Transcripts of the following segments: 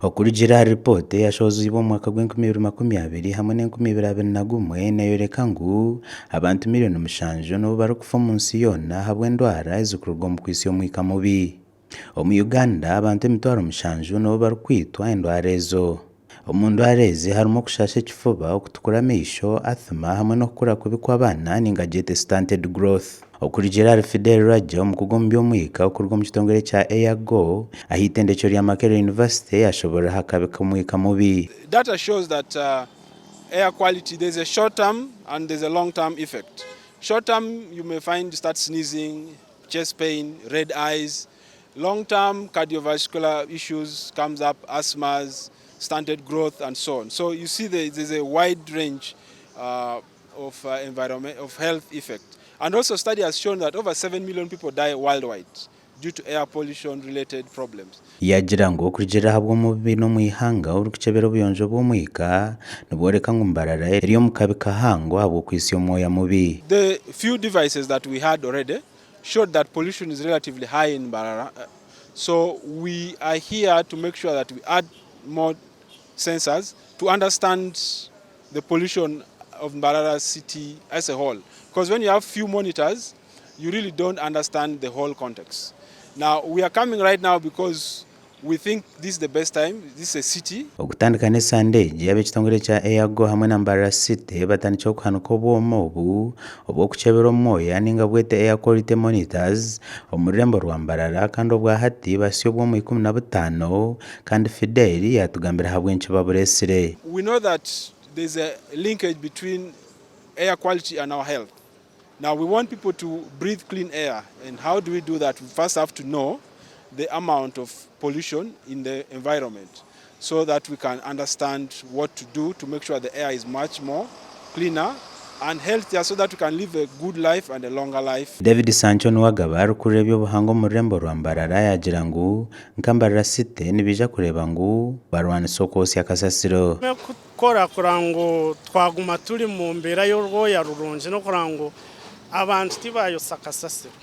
Okurigira report yashoze mu mwaka gw'2020 hamwe n'2021 nayoreka ngu abantu miliyoni 7 no bari kufa munsi yona habwe ndwara ezikurwa mu kwisi y'omwika mubi. Omu Uganda abantu 7 no bari kwitwa endwara ezo. Omundu arezi harimo kushasha ekifuba, okutukura amisho, asthma hamwe no kukura kubi kw'abaana ninga jet stunted growth. Okurigira Fidel Raja omukugu mu by'omwika okurwa mu kitongole kya Eyago ahitendekyo lya Makerere University ashobora hakabika omwika mubi. Data shows that air quality, there's a short term and there's a long term effect. Short term you may find start sneezing, chest pain, red eyes. Long term cardiovascular issues comes up, asthmas, stunted growth and so on. So you see there's a wide range of environment of health effect. And also study has shown that over 7 million people die worldwide due to air pollution related problems. Yagira ngo kurigira habwo mubi no mwihanga uri kucebera obuyonjo bw'omwika niboreka ngo mbarara eriyo mukabika hango habwo kwisi y'omwoya mubi. The few devices that we had already showed that pollution is relatively high in Mbarara. So we are here to make sure that we add more sensors to understand the pollution of Mbarara city as a whole. Because when you have few monitors, you really don't understand the whole context. Now, we are coming right now because we think this is the best time. This is a city. Okutandika ne Sunday yabe kitongole kya Eyago hamwe na Mbarara City batandika okuhanuka obwomo obw'okucebera omwoya ninga bwete air quality monitors omurembo rwa Mbarara kandi obwa hati basyo bwo mu 15 kandi Fidel yatugambira habwe nkibaburesire. We know that there's a linkage between air quality and our health. Now we want people to breathe clean air, and how do we do that? We first have to know the amount of pollution in the environment so that we can understand what to do to make sure the air is much more cleaner and healthier so that we can live a good life and a longer life. David Sancho nwagaba ari kureba obuhango mu rurembo rwa Mbarara yagira ngu Mbarara City nibija kureba ngu barwana sokosi akasasiro. Kora kurango twaguma turi mu mbera y'urwoya rurunje no kurango abantu tibayo sakasasiro.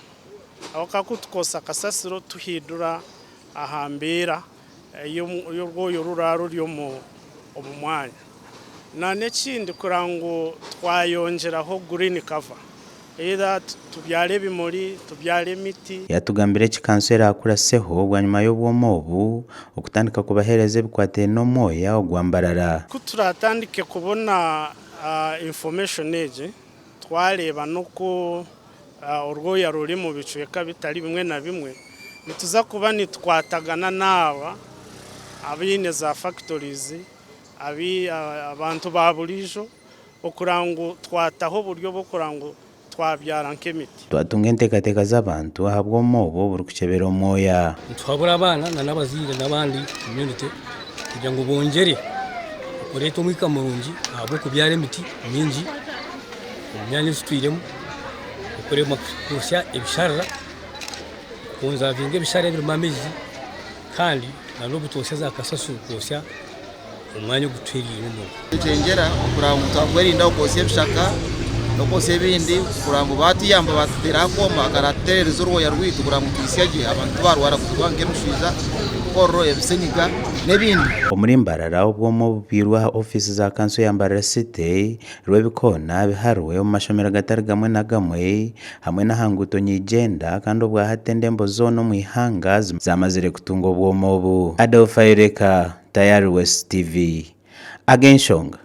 Awakakutukosa kasasiro tuhidura ahambera y'urwoyo ruraro ryo mu omumwanya. Na nekindi kurango twayongeraho green cover. Either tubyale bimuri, tubyale emiti. Yatugambire kikansera akuraseho bwanyuma y'obwomo obu okutandika kubahereza bikwate no moya ogwa Mbarara. Kuturatandike kubona information age twareba nuko urwoya ruri mu bicweka bitari bimwe na bimwe nituza kuba nitwatagana n'aba abine za factories abantu baburijo okurango twataho buryo bwo kurango twabyara nk'emiti twatunga entekateka z'abantu habwo mobo buri kucebera omwoya twabura abana n'abazire n'abandi community kugira ngo bongere oreto mwika murungi abo kubyara emiti mingi omyanya zitwiremo okorema kusya ebisharra kunza vinge bishare biri mamizi kandi nalobutosya za kasasu kusya umwanya gutwirira mu cengera okurango twagwerinda okosya bishaka okosya ebindi kurango batiyamba batera koma karatereza urwoya rwitu kurango twisyaje abantu barwara kubange mushiza korro ebisenyiga nebindi. Omuri Mbarara obwomo bubirwa office za kanso ya Mbarara City rwebikona biharwe mu mashomero gatari gamwe na gamwe hamwe na hanguto nyigenda kandi obwa hatendembo zono mu ihanga zamazire kutunga obwomo obu. Adolfa Ireka, Tayari West TV. Agenshonga.